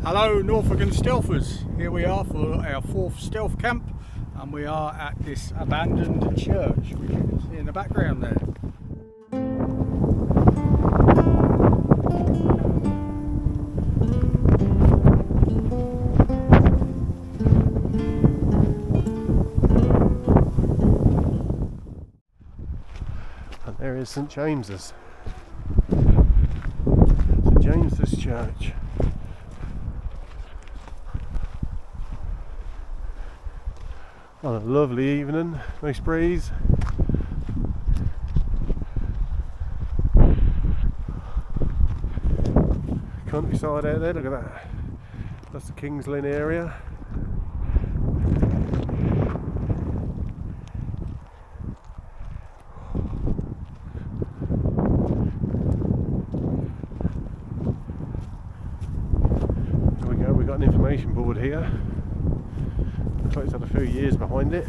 Hello Norfolk and Stealthers, here we are for our 4th stealth camp and we are at this abandoned church which you can see in the background there. And there is St James's. St James's Church. On a lovely evening, nice breeze. Countryside out there, look at that. That's the King's Lynn area. There we go, we've got an information board here. Looks like it's had a few years behind it.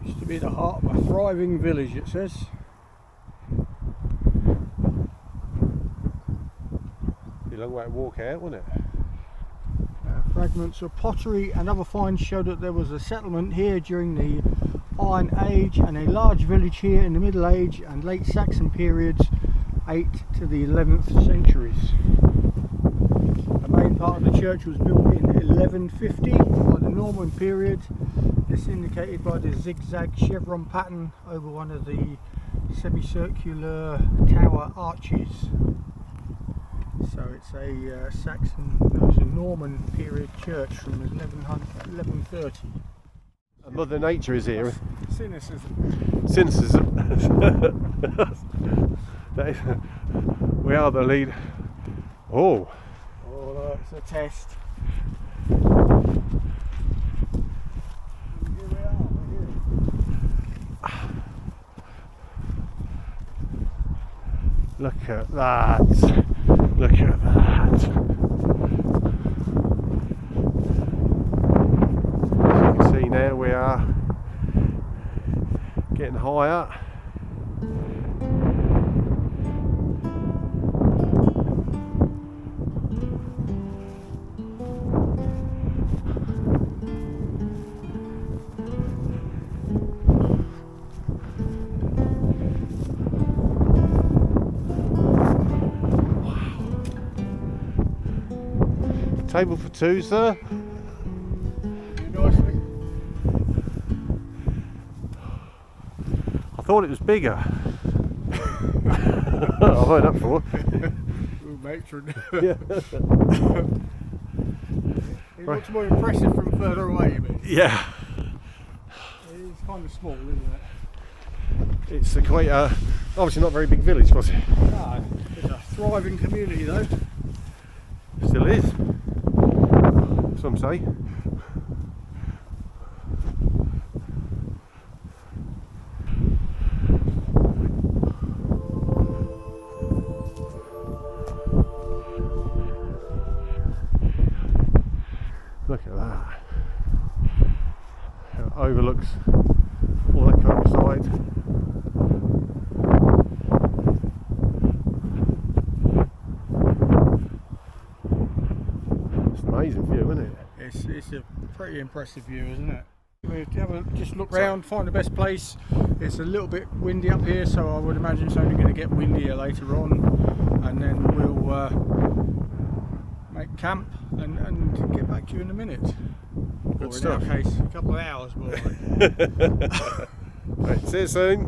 Used to be the heart of a thriving village, it says. Be a long way to walk out, wouldn't it? Fragments of pottery and other finds show that there was a settlement here during the Iron Age and a large village here in the Middle Age and late Saxon periods, 8th to the 11th centuries. The main part of the church was built in 1150 by the Norman period. It's indicated by the zigzag chevron pattern over one of the semicircular tower arches. So it's a it's a Norman period church from 1130. And Mother Nature is here. Cynicism. Cynicism. We are the lead. Oh. Oh, no, it's a test. Here we are, we're here. Look at that. Look at that. As you can see now, we are getting higher. Table for two, sir. Nicely. I thought it was bigger. I've heard that before. Ooh, matron. Yeah. It looks more impressive from further away, you mean? Yeah. It is kind of small, isn't it? It's a quite obviously not a very big village, was it? No, it's a thriving community though. Still is. Some say. Look at that. It overlooks all that countryside. It's an amazing view, isn't it? It's a pretty impressive view, isn't it? We have a just look round, find the best place. It's a little bit windy up here, so I would imagine it's only going to get windier later on, and then we'll make camp and get back to you in a minute. Good or stuff. in our case, a couple of hours more like. Right, see you soon.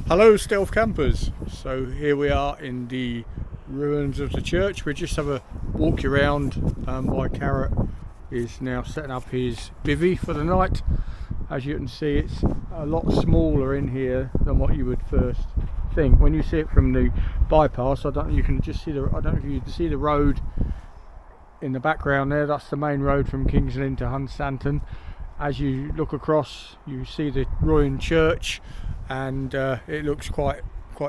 Hello stealth campers, so here we are in the ruins of the church. We just have a walk around while Carrot is now setting up his bivvy for the night. As you can see, it's a lot smaller in here than what you would first think. When you see it from the bypass, I don't know, you can just see the, I don't know if you can see the road in the background there. That's the main road from King's Lynn to Hunstanton. As you look across, you see the ruined church, and it looks quite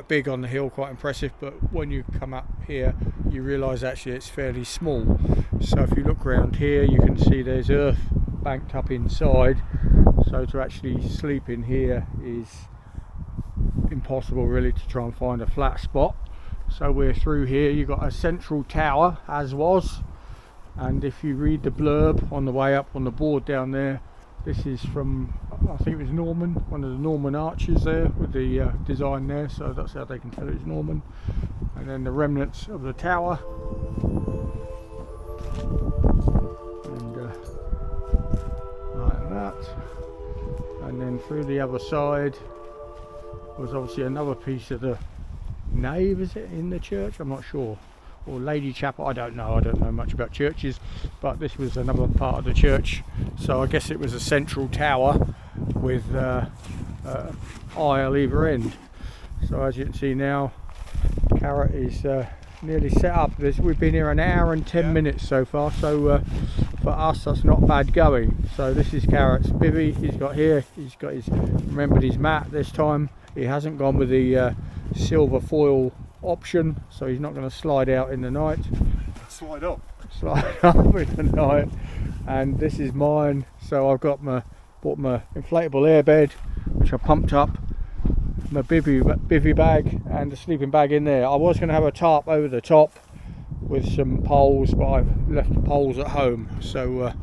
big on the hill, quite impressive, but when you come up here you realise actually it's fairly small. So if you look around here you can see there's earth banked up inside, so to actually sleep in here is impossible. impossible really to try and find a flat spot. So we're through here. You've got a central tower, as was, and if you read the blurb on the way up on the board down there, this is from, I think it was Norman, one of the Norman arches there with the design there, so that's how they can tell it's Norman. And then the remnants of the tower, and like that. And then through the other side was obviously another piece of the nave, is it, in the church? I'm not sure. Or Lady Chapel, I don't know much about churches, but this was another part of the church, so I guess it was a central tower with aisle either end. So as you can see now, Carrot is nearly set up. We've been here an hour and 10 minutes so far, so for us that's not bad going. So this is Carrot's bivvy. He's got remembered his mat this time. He hasn't gone with the silver foil option, so he's not going to slide out in the night. Slide up in the night. And this is mine. So I've got bought my inflatable airbed, which I pumped up, my bivvy bag, and the sleeping bag in there. I was going to have a tarp over the top with some poles, but I've left the poles at home, so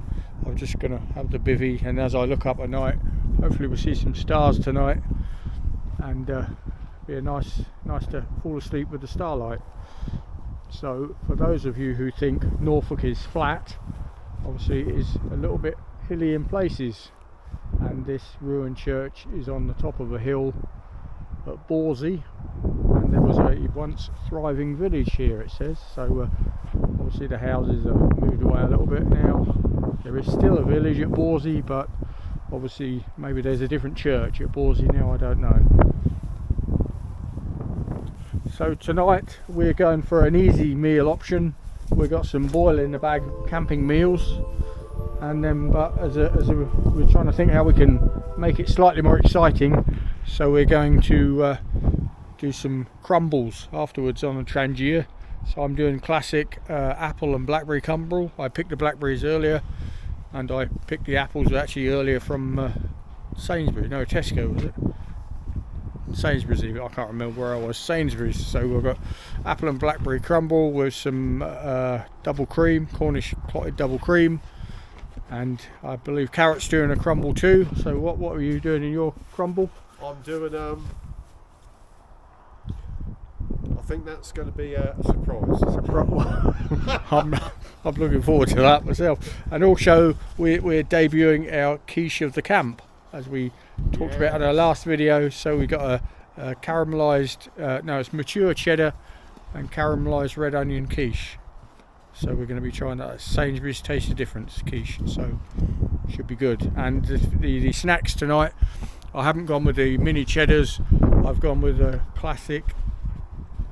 I'm just going to have the bivvy, and as I look up at night, hopefully we'll see some stars tonight, and be nice to fall asleep with the starlight. So for those of you who think Norfolk is flat, obviously it is a little bit hilly in places, and this ruined church is on the top of a hill at Bawsey, and there was a once thriving village here, it says. So obviously the houses are moved away a little bit now. There is still a village at Bawsey, but obviously maybe there's a different church at Bawsey now, I don't know. So tonight we're going for an easy meal option. We've got some boil in the bag camping meals, and then but we're trying to think how we can make it slightly more exciting, so we're going to do some crumbles afterwards on a trangier. So I'm doing classic apple and blackberry crumble. I picked the blackberries earlier, and I picked the apples actually earlier from Sainsbury, no, Tesco was it? Sainsbury's, I can't remember where I was, Sainsbury's. So we've got apple and blackberry crumble with some double cream, Cornish clotted double cream, and I believe Carrot's doing a crumble too. So what are you doing in your crumble? I'm doing I think that's going to be a surprise. I'm looking forward to that myself. And also we're debuting our quiche of the camp, as we talked about in our last video. So we got a caramelised, no, it's mature cheddar and caramelised red onion quiche. So we're going to be trying that at Sainsbury's Taste the Difference quiche, so should be good. And the snacks tonight, I haven't gone with the mini cheddars, I've gone with the classic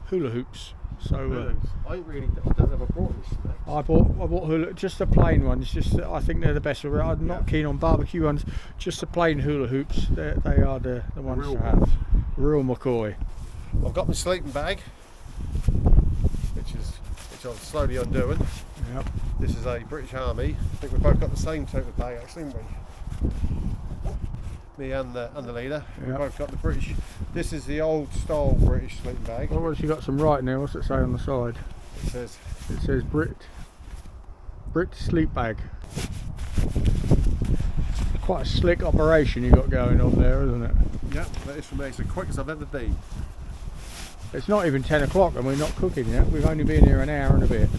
hula hoops. So I don't have a brought this snacks. I bought just the plain ones. Just I think they're the best. I'm not keen on barbecue ones. Just the plain hula hoops. They are the ones real to have. Real McCoy. I've got my sleeping bag, which I'm slowly undoing. Yep. This is a British Army. I think we've both got the same type of bag actually, haven't we? Me and the leader. We've both got the British. This is the old style British sleeping bag. Well, you got some right now. What's it say on the side? It says Brit sleep bag. Quite a slick operation you got going on there, isn't it? Yeah, that is for me. It's the quickest I've ever been. It's not even 10 o'clock and we're not cooking yet. We've only been here an hour and a bit.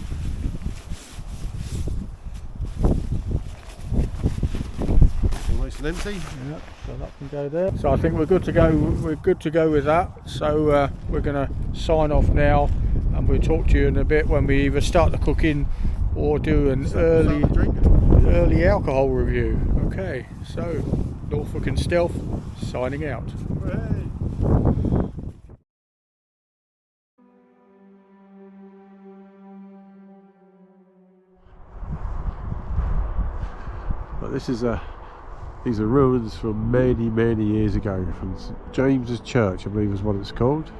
Nice and empty. Yep, so that can go there. So I think we're good to go. We're good to go with that. So we're going to sign off now, and we'll talk to you in a bit when we either start the cooking or do an early alcohol review. Okay, so Norfolk and Stealth signing out. Hooray. But these are ruins from many years ago, from St James's Church, I believe is what it's called.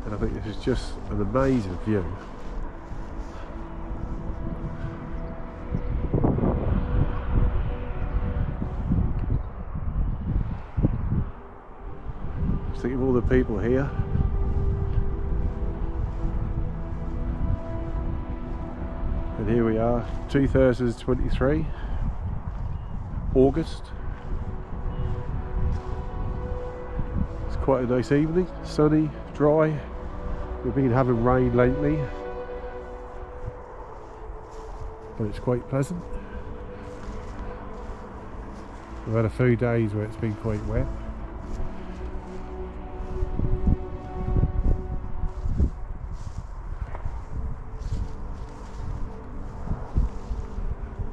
And I think this is just an amazing view. Think of all the people here. And here we are, 2023, August. It's quite a nice evening, sunny, dry. We've been having rain lately, but it's quite pleasant. We've had a few days where it's been quite wet.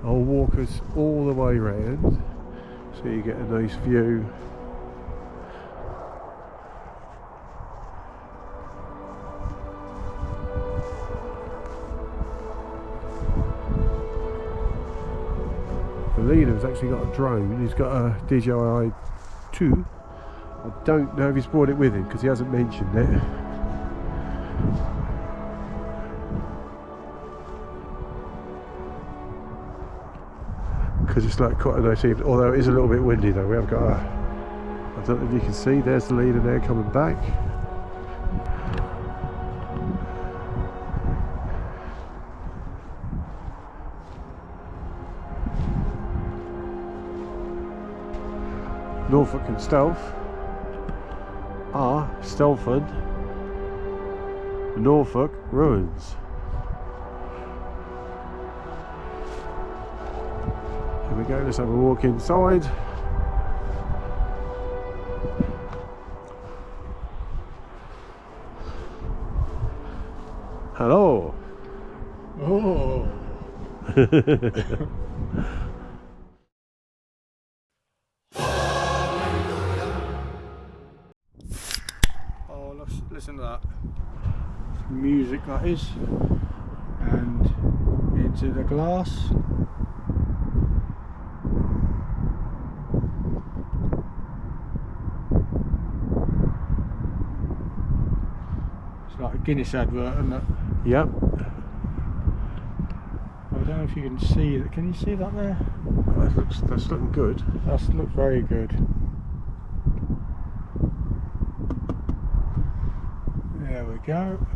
I'll walk us all the way round so you get a nice view. The leader's actually got a drone. He's got a DJI 2. I don't know if he's brought it with him because he hasn't mentioned it. Because it's like quite a nice evening, although it is a little bit windy though. We have got a, I don't know if you can see, there's the leader there coming back. Norfolk and Stealth are Stelford, Norfolk ruins. Here we go, let's have a walk inside. Hello. Oh. Listen to that. Some music that is. And into the glass. It's like a Guinness advert, isn't it? Yep. I don't know if you can see that. Can you see that there? That's looking good. That looks very good. There we go.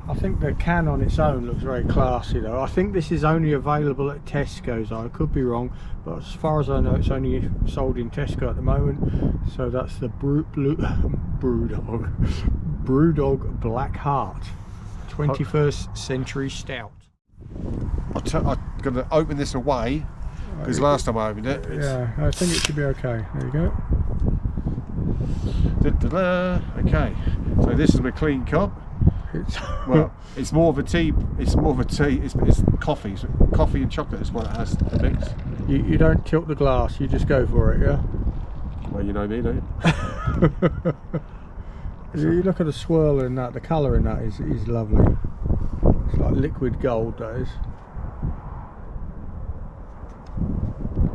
I think the can on its own looks very classy though. I think this is only available at Tesco's. I could be wrong, but as far as I know it's only sold in Tesco at the moment. So that's the Brewdog Black Heart 21st Century Stout. I'm going to open this away because last time I opened it, yeah, I think it should be okay. There you go. Okay, so this is my clean cup. Well, it's more of a tea. It's coffee. So coffee and chocolate is what it has to mix. You don't tilt the glass. You just go for it, yeah. Well, you know me, don't you? You look at the swirl in that. The colour in that is lovely. It's like liquid gold, that is.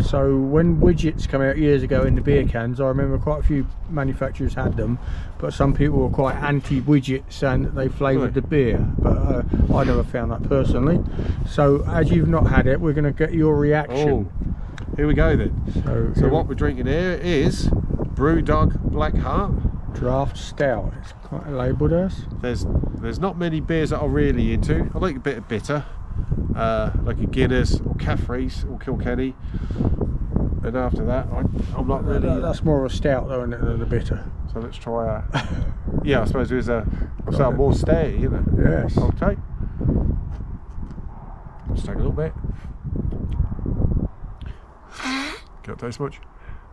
So when widgets come out years ago in the beer cans, I remember quite a few manufacturers had them, but some people were quite anti-widgets and they flavoured the beer, but I never found that personally. So as you've not had it, we're going to get your reaction. Oh, here we go then. So what we're drinking here is Brewdog Black Heart. Draught Stout. It's quite labelled as. There's not many beers that I'm really into. I like a bit of bitter. Like a Guinness or Caffrey's or Kilkenny, and after that I'm not really. That's more of a stout though, isn't it, than a bitter. So let's try yeah, I suppose there's a more stay, you know. Yes. Okay. Let's take a little bit. Can't taste much,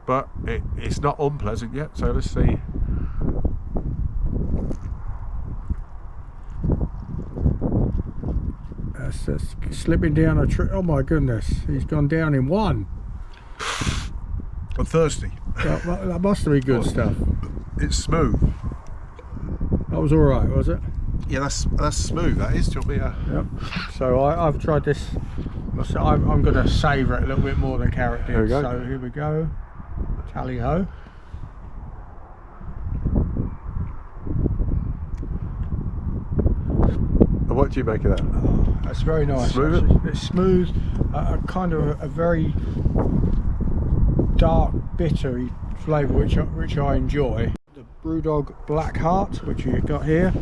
but it's not unpleasant yet. So let's see. That's slipping down a tree. Oh my goodness, he's gone down in one. I'm thirsty. That must be good stuff. It's smooth. That was alright, was it? Yeah, that's smooth, that is. Do you want me to... Yep. So I've tried this. I'm going to savour it a little bit more than Carrot did. So here we go. Tally ho. And what do you make of that? Oh, that's very nice. Smooth? It's smooth, kind of a very dark, bittery flavour, which I enjoy. The Brewdog Black Heart, which you've got here,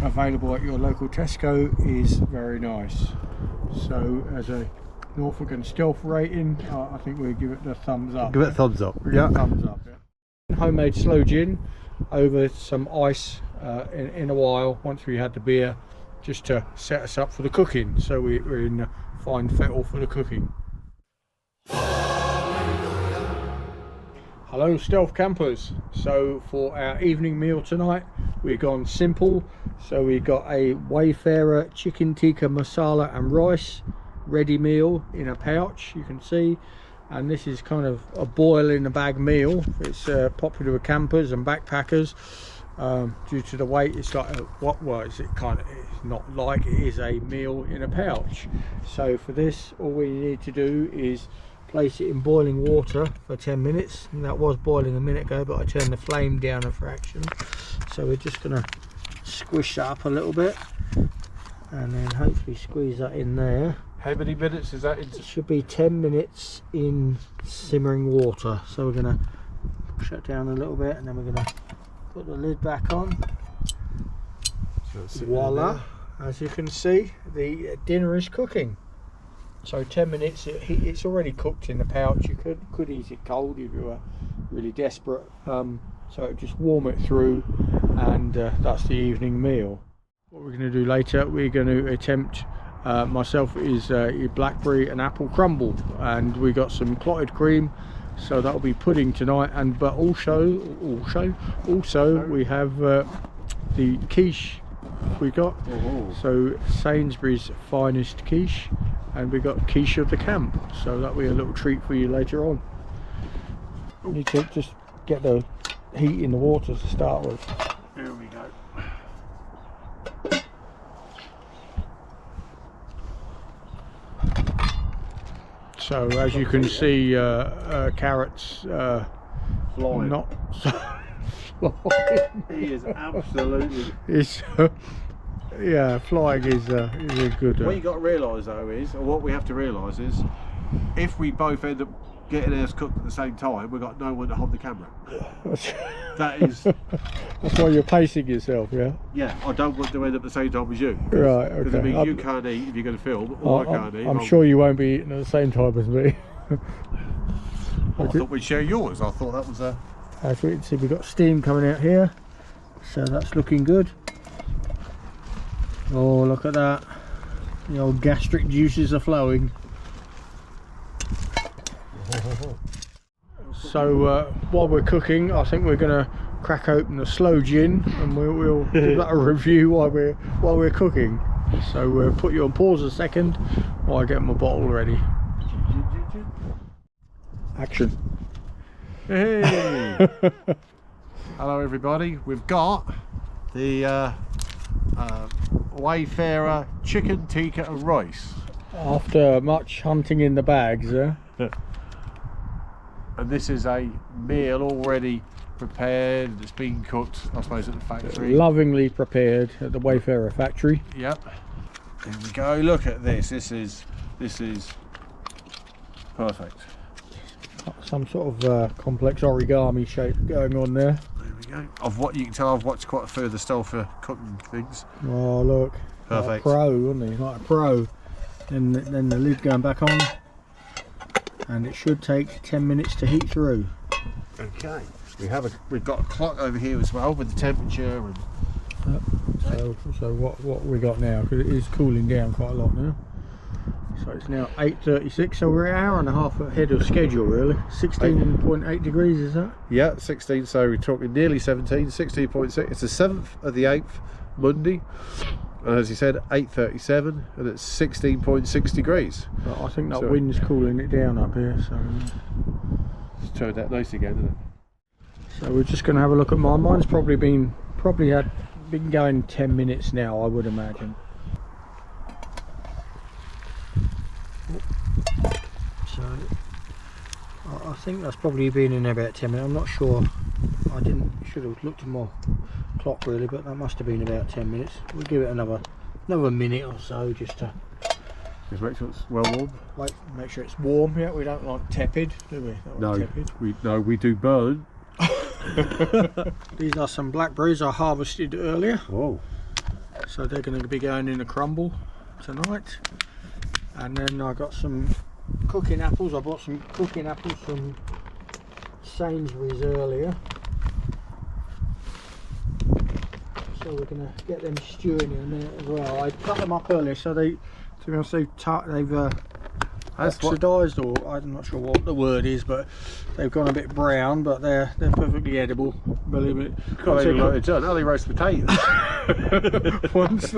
available at your local Tesco, is very nice. So as a Norfolk and Stealth rating, I think we'll give it the thumbs up. Give it a thumbs up. Yeah, thumbs up. Yeah. Homemade sloe gin over some ice in a while once we had the beer, just to set us up for the cooking. So we're in fine fettle for the cooking. Hello Stealth campers. So for our evening meal tonight, we've gone simple. So we got a Wayfarer chicken tikka masala and rice ready meal in a pouch, you can see, and this is kind of a boil in a bag meal. It's popular with campers and backpackers due to the weight. It's like what was it, kind of, it's not like, it is a meal in a pouch. So for this, all we need to do is place it in boiling water for 10 minutes, and that was boiling a minute ago, but I turned the flame down a fraction. So we're just going to squish that up a little bit and then hopefully squeeze that in there. How many minutes is that? It should be 10 minutes in simmering water. So we're going to push that down a little bit, and then we're going to put the lid back on. So voila, as you can see, the dinner is cooking. So 10 minutes, it's already cooked in the pouch. You could eat it cold if you were really desperate. So just warm it through, and that's the evening meal. What we're going to do later, we're going to attempt, myself is blackberry and apple crumble, and we got some clotted cream, so that'll be pudding tonight. And but also we have the quiche we got. So Sainsbury's finest quiche, and we got quiche of the camp, so that'll be a little treat for you later on. We need to just get the heat in the water to start with. Here we go. So as you can see, carrots Flying. not flying. He is absolutely. It's yeah, flying is a good. What you got to realise though is, or what we have to realise is, if we both end up getting ours cooked at the same time, we've got no one to hold the camera. That is. That's why you're pacing yourself, yeah. Yeah, I don't want to end up at the same time as you. Right. Because Okay. I mean, you can't eat if you're going to film, or I can't eat. I'm sure you won't be eating at the same time as me. I thought we'd share yours. I thought that was a. As we can see, we've got steam coming out here, so that's looking good. Oh, look at that. The old gastric juices are flowing. So while we're cooking, I think we're going to crack open the sloe gin, and we'll give that a review while we're cooking. So we'll put you on pause a second while I get my bottle ready. Action. Hey! Hello everybody, we've got the Wayfarer chicken tikka and rice. After much hunting in the bags, And this is a meal already prepared, it's been cooked, I suppose, at the factory. lovingly prepared at the Wayfarer factory. Yep. Here we go, look at this, this is perfect. Some sort of complex origami shape going on there. There we go. Of what you can tell, I've watched quite a few of the Stelfer cooking things. Oh look, Perfect. like a pro, wasn't he? Like a pro. And then the lid going back on, and it should take 10 minutes to heat through. Okay. We've got a clock over here as well with the temperature and. So what we got now, because it is cooling down quite a lot now. So it's now 8:36, so we're an hour and a half ahead of schedule really. 16.8 degrees is that? Yeah, 16, so we're talking nearly 17, 16.6. It's the 7th of the 8th, Monday. And as you said, 8:37, and it's 16.6 degrees. But I think that So- wind's cooling it down up here, so It's turned out nice again, isn't it? so we're just going to have a look at mine. Mine's probably been going 10 minutes now, I would imagine. So I think that's probably been in about 10 minutes. I'm not sure. Should have looked at my clock really, but that must have been about 10 minutes. We'll give it another minute or so just to Just make sure it's well warm. make sure it's warm. Yeah, we don't like tepid, do we? Don't like tepid. We do burn. These are some blackberries I harvested earlier. Whoa. So they're going to be going in the crumble tonight. And then I got some cooking apples. I bought some cooking apples from Sainsbury's earlier. So we're going to get them stewing in a minute as well. I cut them up earlier so they, to be honest, they've oxidised, or I'm not sure what the word is, but they've gone a bit brown, but they're perfectly edible. Believe it. God, they look like they're done. How they roast potatoes? once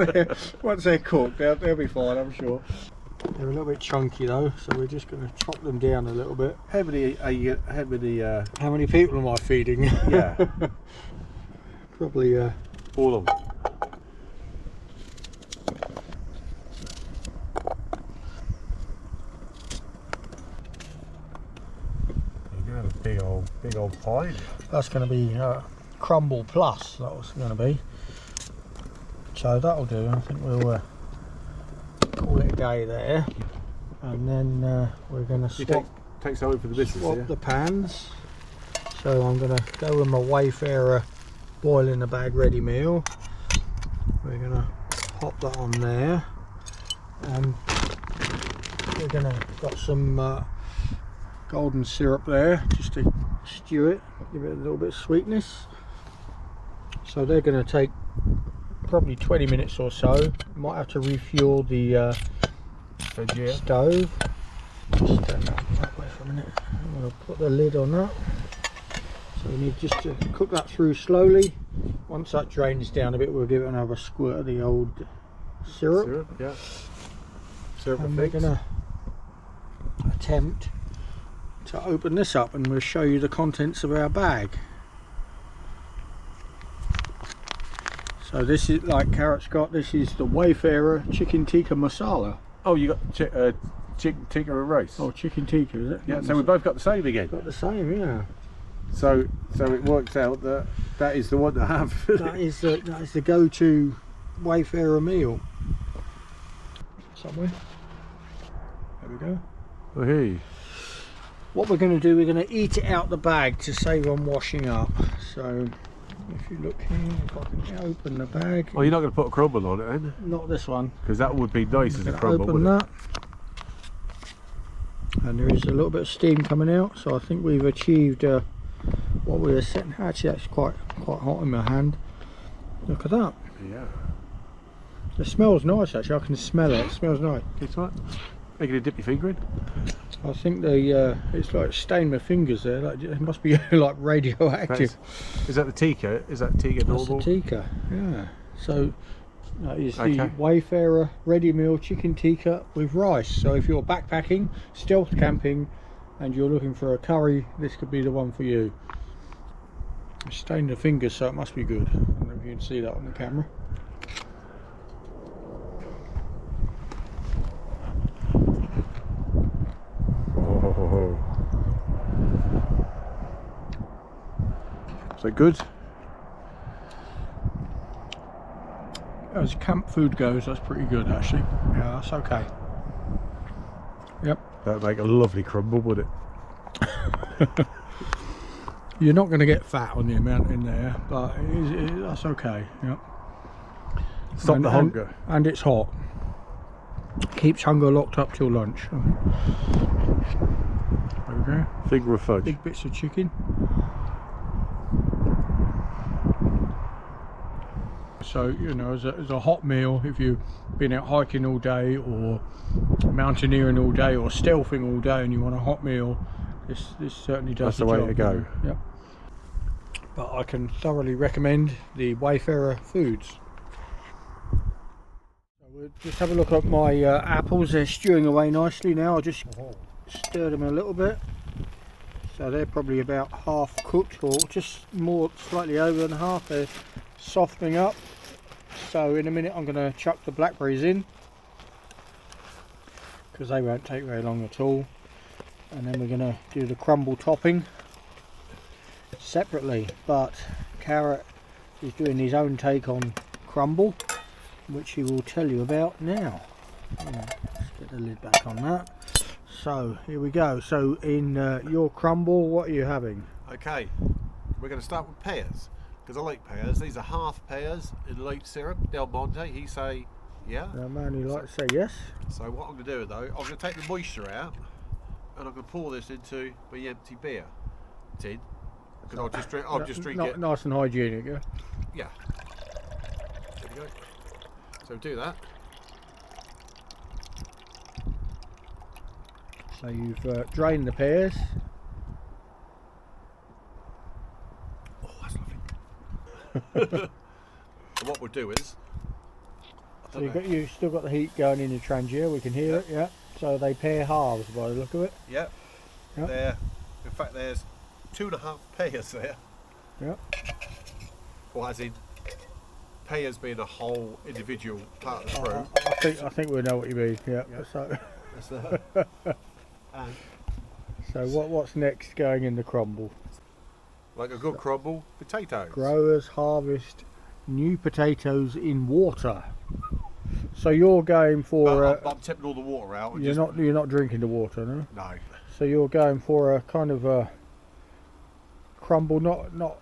they're cooked, they'll be fine, I'm sure. They're a little bit chunky though, so we're just going to chop them down a little bit. How many How many people am I feeding? Yeah. Probably all of them. You're gonna have a big old pie. That's going to be crumble plus. That was going to be. So that'll do. I think we'll call it a day there, and then we're going to swap. Take something for the business. Swap the pans. So I'm going to go with my Wayfarer boil in the bag ready meal. We're going to pop that on there, and we're going to got some golden syrup there just to stew it, give it a little bit of sweetness. So they're going to take probably 20 minutes or so. Might have to refuel the stove. Just turn that way for a minute. I'm going to put the lid on that. So we need just to cook that through slowly. Once that drains down a bit, we'll give it another squirt of the old syrup. Yeah. Syrup. And we're going to attempt to open this up, and we'll show you the contents of our bag. So this is, like Carrot's got, this is the Wayfarer chicken tikka masala. Oh, you got chicken tikka and rice. Oh, chicken tikka, is it? Yeah. So we both got the same again. Got the same, yeah. So it works out that that is the one to have. that is the go-to Wayfarer meal. Somewhere. There we go. Oh, hey. What we're going to do, we're going to eat it out the bag to save on washing up. So if you look here, if I can open the bag. Oh, you're not going to put a crumble on it then? Not this one. Because that would be nice as a crumble. Open that. And there is a little bit of steam coming out, so I think we've achieved what we were setting. Actually, that's quite hot in my hand. Look at that. Yeah. It smells nice. Actually, I can smell it. It smells nice. It's what? Making a dip your finger in? I think it's like stained my fingers there. Like, it must be like radioactive. Is that the tikka? Is that tikka normal? That's the tikka. Yeah. So that is the Wayfarer ready meal chicken tikka with rice. So if you're backpacking, stealth camping, and you're looking for a curry, this could be the one for you. It's stained the fingers, so it must be good. I don't know if you can see that on the camera. Oh. Is that good? As camp food goes, that's pretty good actually. Yeah, that's okay. Yep. That'd make a lovely crumble, would it? You're not going to get fat on the amount in there, but that's okay. Yep. Stop the hunger. And it's hot. Keeps hunger locked up till lunch. There we go. Finger of fudge. Big bits of chicken. So, you know, as a hot meal, if you've been out hiking all day or mountaineering all day or stealthing all day and you want a hot meal, this certainly does the job. That's the way to go. Yep. But I can thoroughly recommend the Wayfarer foods. So we'll just have a look at my apples. They're stewing away nicely now. I just stir them a little bit. So they're probably about half cooked, or just more, slightly over than half. They're softening up. So in a minute I'm going to chuck the blackberries in, because they won't take very long at all. And then we're going to do the crumble topping separately, but Carrot is doing his own take on crumble, which he will tell you about now. Let's get the lid back on that. So here we go. So in your crumble, what are you having? Okay, we're going to start with pears, because I like pears. These are half pears in light syrup, Del Monte. He say, yeah. The man who likes to say yes. So what I'm going to do though, I'm going to take the moisture out, and I'm going to pour this into my empty beer tin, because I'll just drink it. Nice and hygienic, yeah. Yeah. There we go. So do that. So you've drained the pears. Oh, that's lovely. And what we'll do is, So you've still got the heat going in the Trangier, we can hear it, yeah. So they pair halves by the look of it. Yeah. Yep. There. In fact, there's 2.5 pears there. Yeah. Or as in, pears being a whole individual part of the fruit. I think we know what you mean. Yeah. Yeah. So, And so what's next going in the crumble? like a good crumble, potatoes. Growers harvest new potatoes in water. So you're going for. But I'm tipping all the water out. And you're not drinking the water, no. No. So you're going for a kind of a crumble, not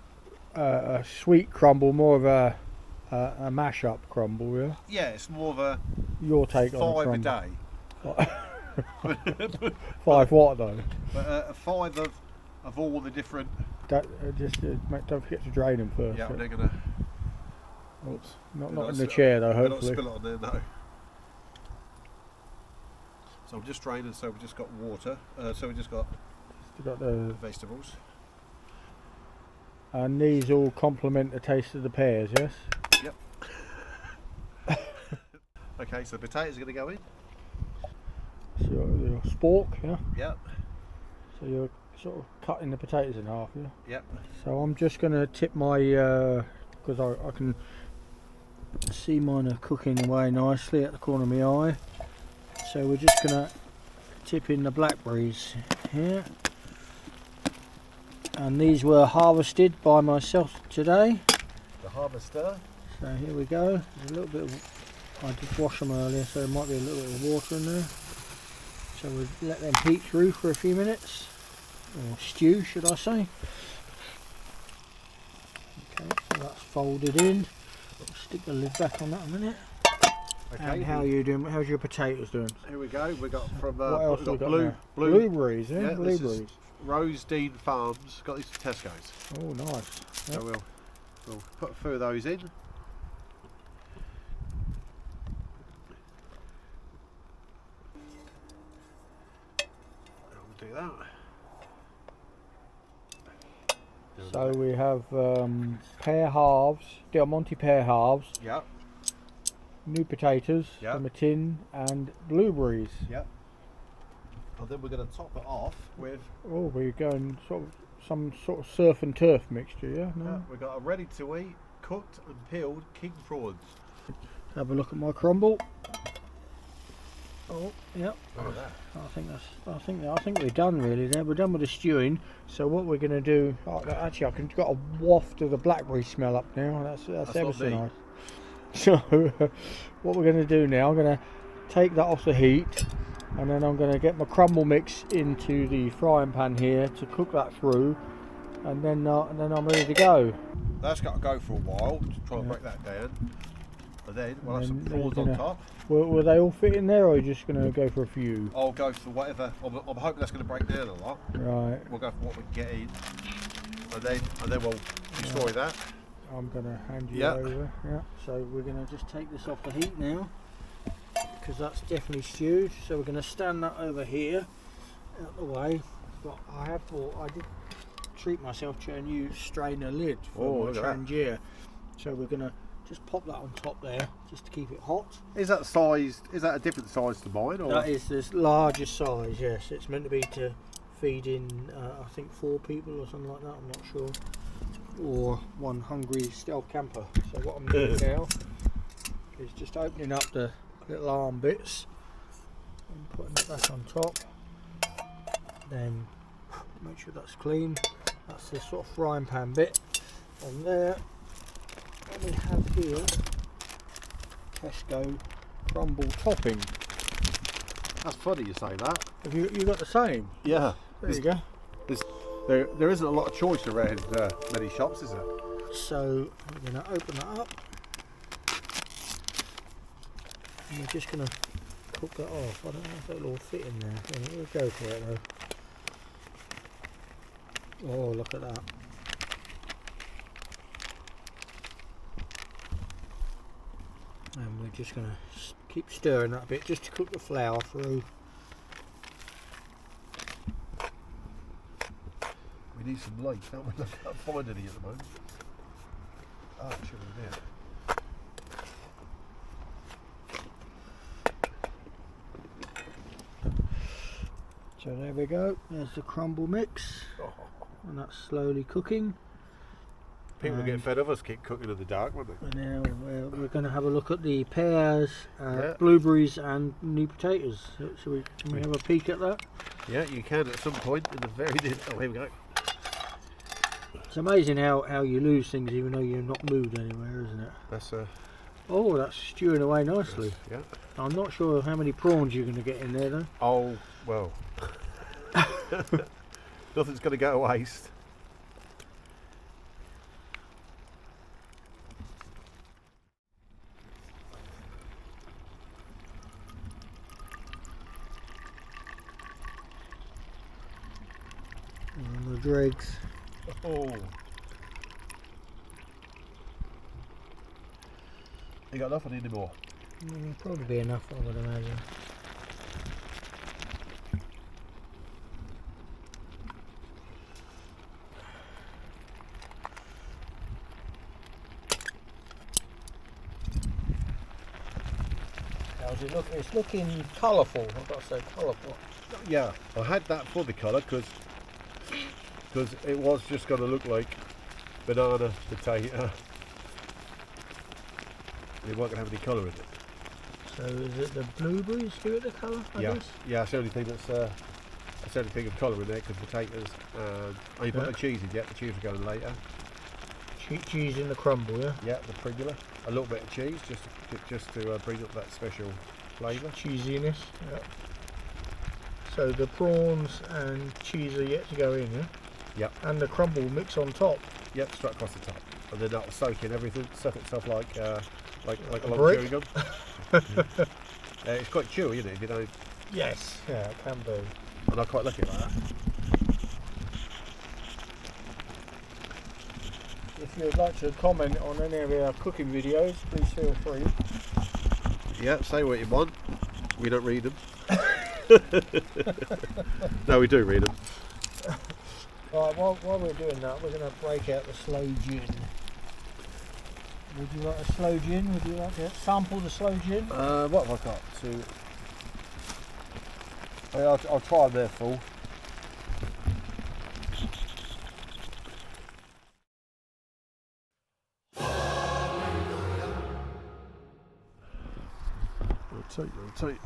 a sweet crumble, more of a mash-up crumble, yeah. Yeah, it's more of a Your take on a 5 a crumble. day. 5 what though? But a 5 of all the different. Mate, don't forget to drain them first. Yeah, they're gonna. Oops. Not in the chair though, hopefully. Not spill it on there, no. So I'm just draining. So we've just got water. So we've just got the vegetables. And these all complement the taste of the pears, yes? Yep. Okay, so the potatoes are going to go in. So your spork, yeah? Yep. So you're sort of cutting the potatoes in half, yeah? Yep. So I'm just going to tip my, because I can see mine are cooking away nicely at the corner of my eye. So we're just going to tip in the blackberries here. And these were harvested by myself today. The harvester. So here we go. There's a little bit of, I did wash them earlier, so there might be a little bit of water in there. So we'll let them heat through for a few minutes, or stew should I say. Okay, so that's folded in. I'll stick the lid back on that a minute. Okay. And how are you doing? How's your potatoes doing? Here we go. We got from what else we we got got blueberries, yeah? Blueberries. Rose Dean Farms. Got these from Tesco's. Oh, nice. So we'll put a few of those in. We'll do that. So we have pear halves, Del Monte pear halves, Yep. new potatoes Yep. from a tin, and blueberries. Yep. And then we're going to top it off with. Oh, we're going some sort of surf and turf mixture, yeah? No? Yeah, we've got a ready to eat, cooked and peeled king prawns. Have a look at my crumble. Oh, yep. Look at that. I think we're done really there. We're done with the stewing. So what we're going to do? Oh, actually, I can got a waft of the blackberry smell up now. That's ever so nice. So what we're going to do now? I'm going to take that off the heat, and then I'm going to get my crumble mix into the frying pan here to cook that through, and then I'm ready to go. That's got to go for a while to try and break that down. And then we'll have some prawns on top. Will they all fit in there, or are you just going to go for a few? I'll go for whatever. I'm hoping that's going to break down a lot. Right. We'll go for what we can get in, and then we'll destroy that. I'm going to hand you over. Yeah. So we're going to just take this off the heat now, because that's definitely stewed. So we're going to stand that over here, out the way. But I did treat myself to a new strainer lid for my Trangier. So we're going to just pop that on top there, just to keep it hot. Is that sized? Is that a different size to mine? Or? That is the largest size. Yes, it's meant to be to feed in. I think 4 people or something like that. I'm not sure. Or one hungry stealth camper. So what I'm doing now is just opening up the little arm bits and putting it back on top. Then make sure that's clean. That's the sort of frying pan bit on there. And we have here Tesco crumble topping. That's funny you say that. Have you got the same? Yeah. There you go. There isn't a lot of choice around many shops, is there? So we're going to open that up. And we're just going to cook that off. I don't know if it'll all fit in there. Yeah, we'll go for it though. Oh, look at that. And we're just going to keep stirring that a bit just to cook the flour through. We need some light, don't we? I can't find any at the moment. Ah, it should be there. So there we go, there's the crumble mix, and that's slowly cooking. People get fed of us keep cooking in the dark, won't they? And now we're going to have a look at the pears, blueberries and new potatoes. So can we have a peek at that? Yeah, you can at some point in the very near. Oh, here we go. It's amazing how you lose things even though you're not moved anywhere, isn't it? That's Oh, that's stewing away nicely. yeah. I'm not sure how many prawns you're going to get in there though. Oh, well. Nothing's going to go to waste. And the dregs. Oh. You got nothing anymore? Probably be enough, I would imagine. How's it look? It's looking colourful, I've got to say colourful. Yeah, I had that for the colour because it was just going to look like banana, potato. It wasn't going to have any colour in it. So is it the blueberries give it the colour, I guess? Yeah, that's the only thing that's the only thing of colour in there because potatoes. Oh, you put the cheese in yet? The cheese will go in later. Cheese in the crumble, yeah? Yeah, the primula. A little bit of cheese just to bring up that special flavour. Cheesiness, yeah. So the prawns and cheese are yet to go in, yeah? Yep. And the crumble mix on top. Yep, straight across the top. And then that'll soak in everything, soak itself like a long brick. chewing gum. It's quite chewy, isn't it? If you don't. Yes, yeah, it can be. And I quite like it like that. If you'd like to comment on any of our cooking videos, please feel free. Yeah, say what you want. We don't read them. No, we do read them. Right, while we're doing that, we're going to break out the slow gin. Would you like a slow gin? Would you like to sample the slow gin? What have I got? I'll try them there full.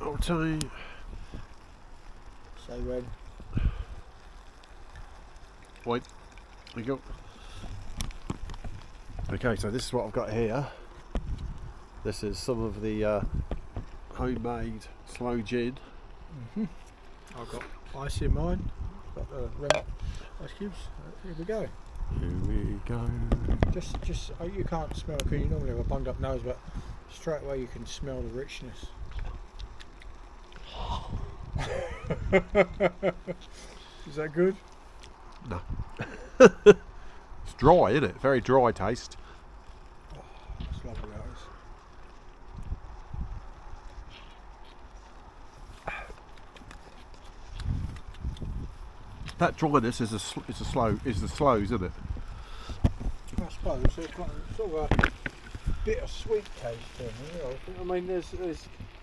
I'll take. So when? Wait, there you go. Okay, so this is what I've got here. This is some of the homemade slow gin. I've got ice in mine. Got the rim ice cubes. Here we go. Here we go. Just you can't smell because you normally have a bunged up nose, but straight away you can smell the richness. Is that good? No. It's dry, isn't it? Very dry taste. Oh, that's lovely, that is. That dryness is the slows, isn't it? I suppose it's got sort of a bit of sweet taste to it. I mean, there's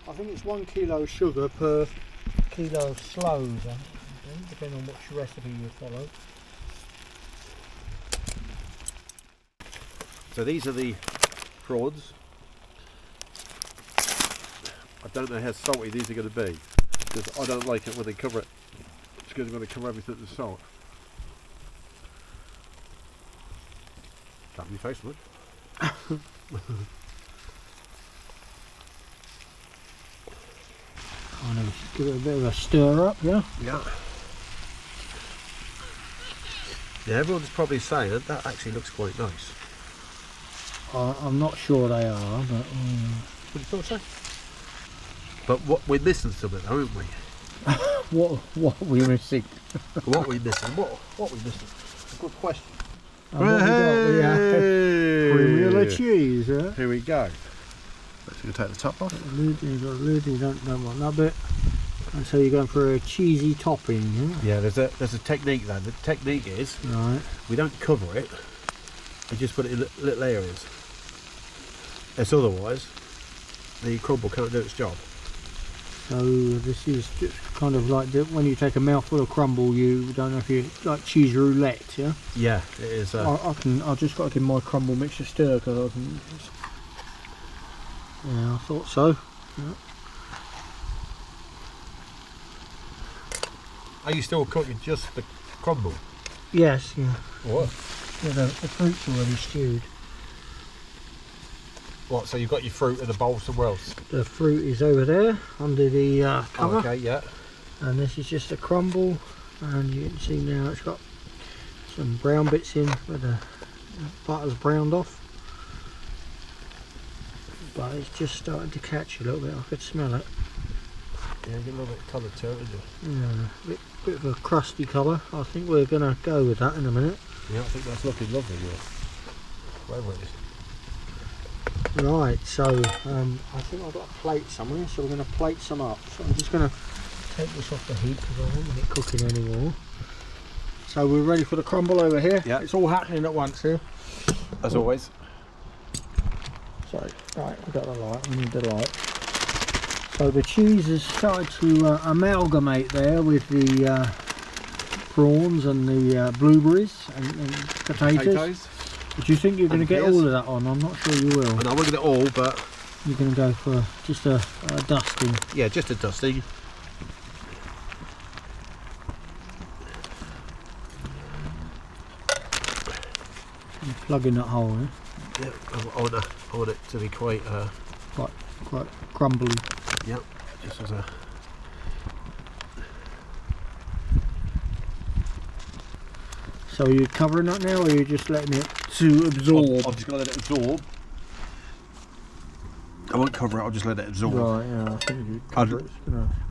I think it's 1 kilo sugar per kilo of slows, depending on which recipe you follow. So these are the prawns. I don't know how salty these are going to be because I don't like it when they cover it. It's going to cover everything with salt. Can't be face, look. Kind of give it a bit of a stir up, yeah? Yeah. Yeah, everyone's probably saying that actually looks quite nice. I'm not sure they are, but... What do you thought so? But what we're missing something, aren't we? what are we missing? What are we missing? What are we missing? Good question. And what we got? We have Premier cheese, yeah? Here we go. Let's take the top off. You've got a lid, you don't want that bit. And so you're going for a cheesy topping, yeah? Yeah, there's a technique then. The technique is we don't cover it, we just put it in little areas. As otherwise, the crumble can't do its job. So this is just kind of like when you take a mouthful of crumble, you don't know if you like cheese roulette, yeah? Yeah, it is. I've just got to give my crumble mix a stir because yeah, I thought so. Yeah. Are you still cooking just the crumble? Yes, yeah. What? Yeah, the fruit's already stewed. What, so you've got your fruit in the bowl somewhere else? The fruit is over there under the cover. Oh, okay, yeah. And this is just a crumble, and you can see now it's got some brown bits in where the butter's browned off. But it's just starting to catch a little bit, I could smell it. Yeah, get a little bit of colour to it, isn't it? Yeah, bit of a crusty colour. I think we're going to go with that in a minute. Yeah, I think that's looking lovely, yeah. Whatever it is. Right, so I think I've got a plate somewhere, so we're going to plate some up. So I'm just going to take this off the heat because I don't want it cooking anymore. So we're ready for the crumble over here. Yeah. It's all happening at once here. As always. So, right, we've got the light, we need the light. So the cheese has started to amalgamate there with the prawns and the blueberries and potatoes. Do you think you're going to get all of that on? I'm not sure you will. I know, we'll get it all, but... You're going to go for just a dusting? Yeah, just a dusting. You're plugging that hole, eh? Yeah, I want it to be quite crumbly. Yep, just as a... So are you covering that now, or are you just letting it to absorb? I'm just going to let it absorb. I won't cover it, I'll just let it absorb. Right, yeah, I think you cover it.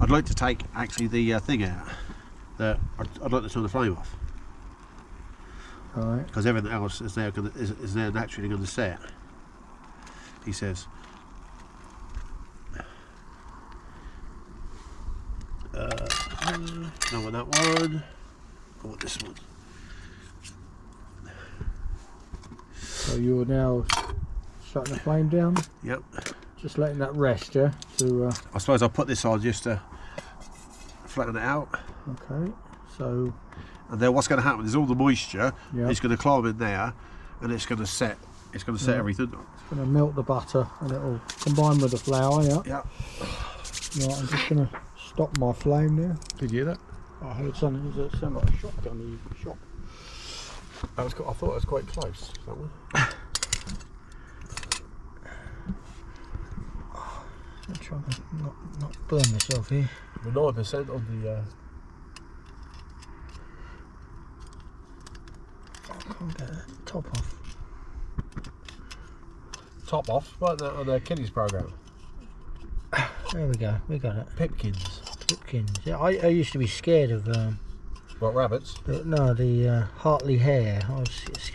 I'd like to take actually the thing out. I'd like to turn the flame off. Right. Because everything else is now naturally going to set. He says. Don't want that one. I want this one. So you're now shutting the flame down? Yep. Just letting that rest, yeah? I suppose I'll put this on just to flatten it out. Okay, so... And then what's going to happen is all the moisture Yeah. is going to climb in there, and it's going to set. It's going to set everything. It's going to melt the butter, and it'll combine with the flour, yeah? Yeah. Right, I'm just going to stop my flame there. Did you hear that? I heard something, it sounded like a shotgun you shot. That was. I thought it was quite close. That one. I'm trying to not burn myself here. We're 9% on the. I can't get the top off. Top off, right on the kiddies program. There we go, we got it. Pipkins. Pipkins. Yeah, I used to be scared of What, rabbits? the Hartley hare. I was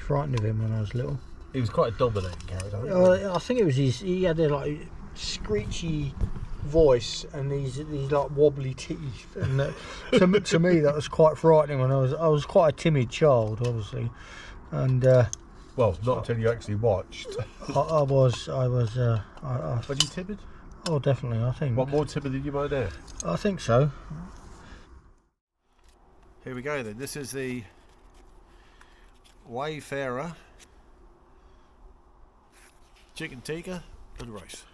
frightened of him when I was little. He was quite a dominating character. I think it was he had a like screechy voice and these like wobbly teeth, and to me that was quite frightening when I was quite a timid child, obviously, and well, not until you actually watched. I was. Was you timid? Oh, definitely. I think. What, more timid than you were there? I think so. Here we go then. This is the Wayfarer chicken tikka and rice.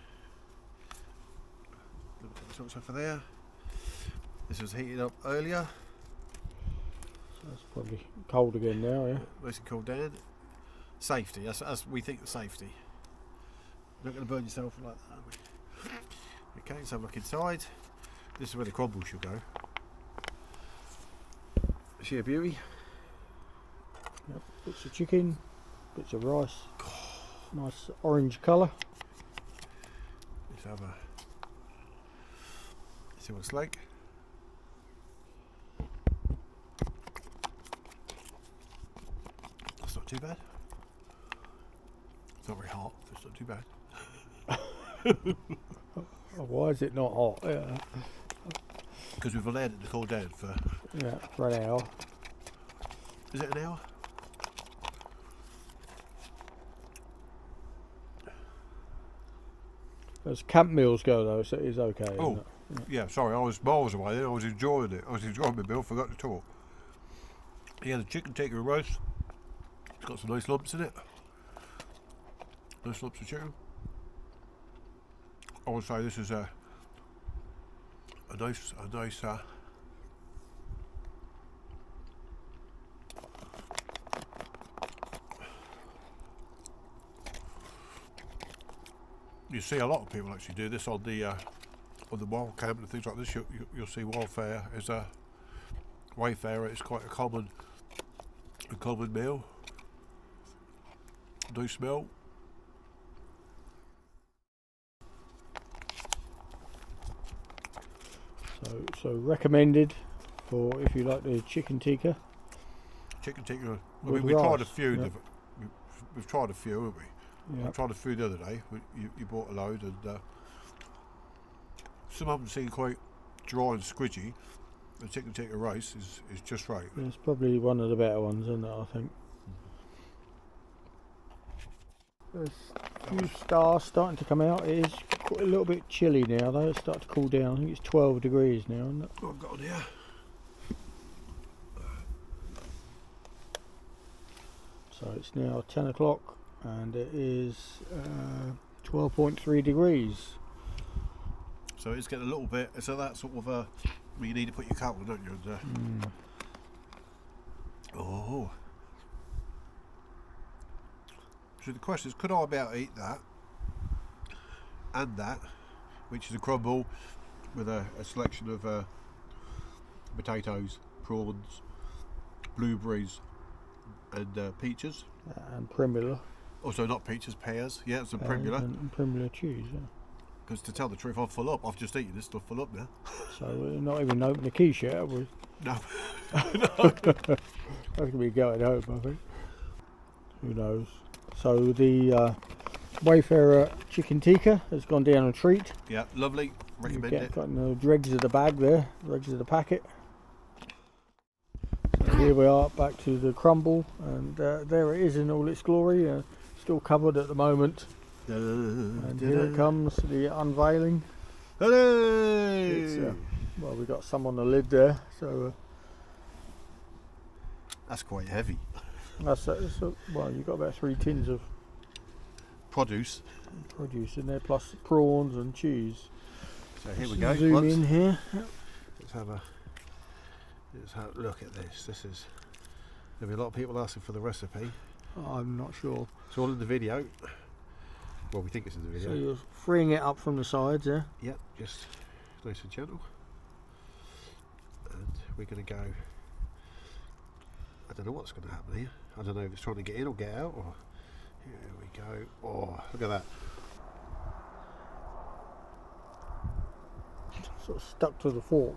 Look for there. This was heated up earlier. That's probably cold again now, yeah. Nice and cooled down. Safety. As we think of safety. You're not going to burn yourself like that, are we? Okay, let's have a look inside. This is where the crumble should go. Sheer beauty. Yep. Bits of chicken, bits of rice. Nice orange colour. Let's have a see what it's like. That's not too bad. It's not very hot. It's not too bad. Oh, why is it not hot? Yeah. Because we've allowed it to cool down for an hour. Is it an hour? As camp meals go though, so it is okay. Oh, isn't it? yeah. Sorry, I was miles away then. I was enjoying it. I was enjoying my meal. Forgot to talk. Yeah, the chicken tikka roast. It's got some nice lumps in it. Nice lumps of chicken. I would say this is a nice. You see a lot of people actually do this on the wild camp and things like this. You'll see wildfare as a wayfarer. It's quite a common meal. Nice smell. So recommended for if you like the chicken tikka. Chicken tikka. I With mean, we tried a rice, few. yeah. We've tried a few, haven't we? Yeah. I tried a few the other day. You bought a load, and some of them seem quite dry and squidgy. The chicken tikka rice is just right. It's probably one of the better ones, isn't it? I think. There's a few stars starting to come out. It is quite a little bit chilly now though. It's starting to cool down. I think it's 12 degrees now, isn't it? What I've got on here? So it's now 10 o'clock and it is 12.3 degrees. So it's getting a little bit. So that sort of where you need to put your coat on, don't you? And, Oh. So the question is, could I about eat that and that, which is a crumble with a selection of potatoes, prawns, blueberries, and peaches. And primula. Also, not peaches, pears. Yeah, some primula. And primula cheese, yeah. Because to tell the truth, I'm full up. I've just eaten this stuff full up now. So we're not even opened the quiche yet, have we? No. That's going to be going home, I think. Who knows? So the Wayfarer chicken tikka has gone down a treat. Yeah, lovely. Recommend it. Got the dregs of the bag there, dregs of the packet. So here we are, back to the crumble, and there it is in all its glory. Still covered at the moment. And here it comes, the unveiling. Hello! Well, we got some on the lid there, so that's quite heavy. Well, you've got about 3 tins of Produce in there, plus prawns and cheese. So here we go. Zoom in here. Let's have a look at this. This is there'll be a lot of people asking for the recipe. I'm not sure. It's all in the video. Well, we think it's in the video. So you're freeing it up from the sides, yeah? Yep, just nice and gentle. And we're going to go. I don't know what's going to happen here. I don't know if it's trying to get in or get out. Or here we go. Oh, look at that. Sort of stuck to the fork.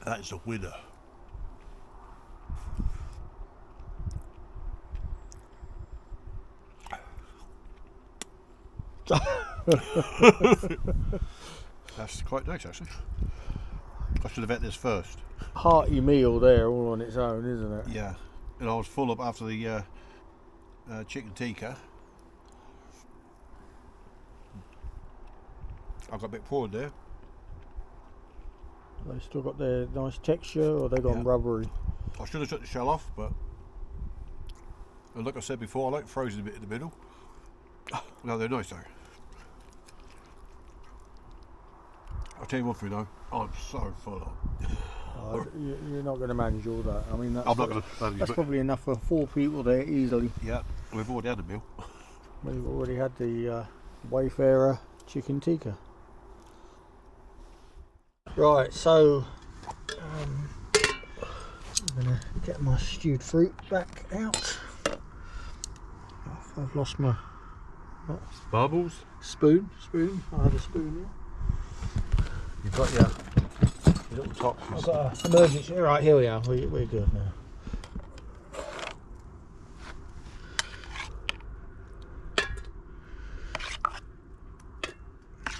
That is a winner. That's quite nice, actually. I should have ate this first. Hearty meal there, all on its own, isn't it? Yeah, and I was full up after the chicken tikka. I've got a bit of prawn there. They still got their nice texture, or they gone rubbery? I should have took the shell off, but like I said before, I like frozen a bit in the middle. No, they're nice though. I'll tell you one thing though, I'm so full up. You're not going to manage all that. I mean, that's, I'm not going to manage that's it. probably enough for 4 people there easily. Yeah, we've already had a meal. We've already had the Wayfarer chicken tikka. Right, so I'm gonna get my stewed fruit back out. I've lost my Bubbles. spoon. I have a spoon here. You've got your little top. I've got an emergency. Right, here we are. We're good now.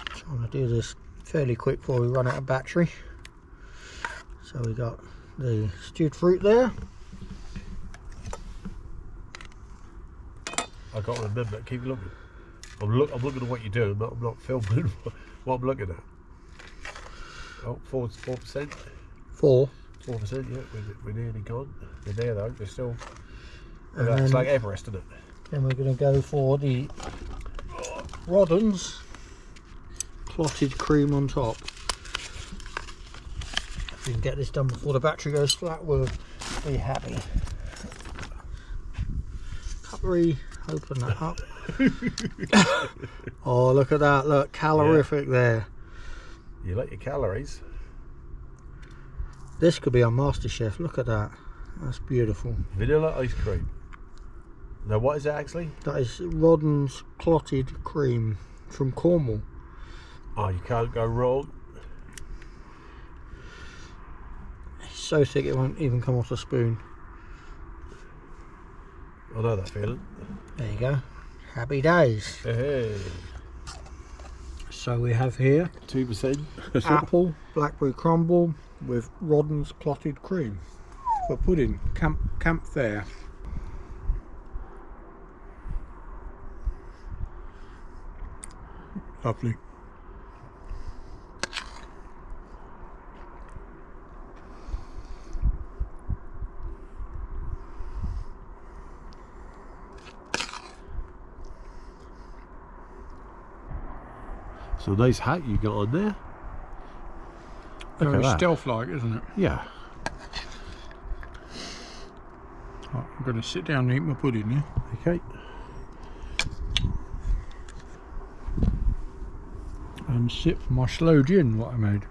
Trying to do this fairly quick before we run out of battery. So we got the stewed fruit there. I've got to remember, keep looking. I'm looking at what you're doing, but I'm not filming what I'm looking at. Oh, 4%? 4. 4%, yeah, we're nearly gone. We're there though, we're still. And It's then, like Everest, isn't it? then we're going to go for the Roddens clotted cream on top. If we can get this done before the battery goes flat, we'll be happy. Cutlery, open that up. Oh, look at that, look, calorific there. You like your calories. This could be on MasterChef, look at that. That's beautiful. Vanilla ice cream. Now what is it actually? That is Roddens clotted cream from Cornwall. Oh, you can't go wrong. It's so thick it won't even come off the spoon. I know that feeling. There you go. Happy days. Hey. So we have here 2%. apple blackberry crumble with Roddens clotted cream for pudding. Camp there. Lovely. So nice hat you got on there. Look Very at that. stealth-like, isn't it? Yeah. Right, I'm going to sit down and eat my pudding, yeah? Okay. And sip my slow gin, what I made.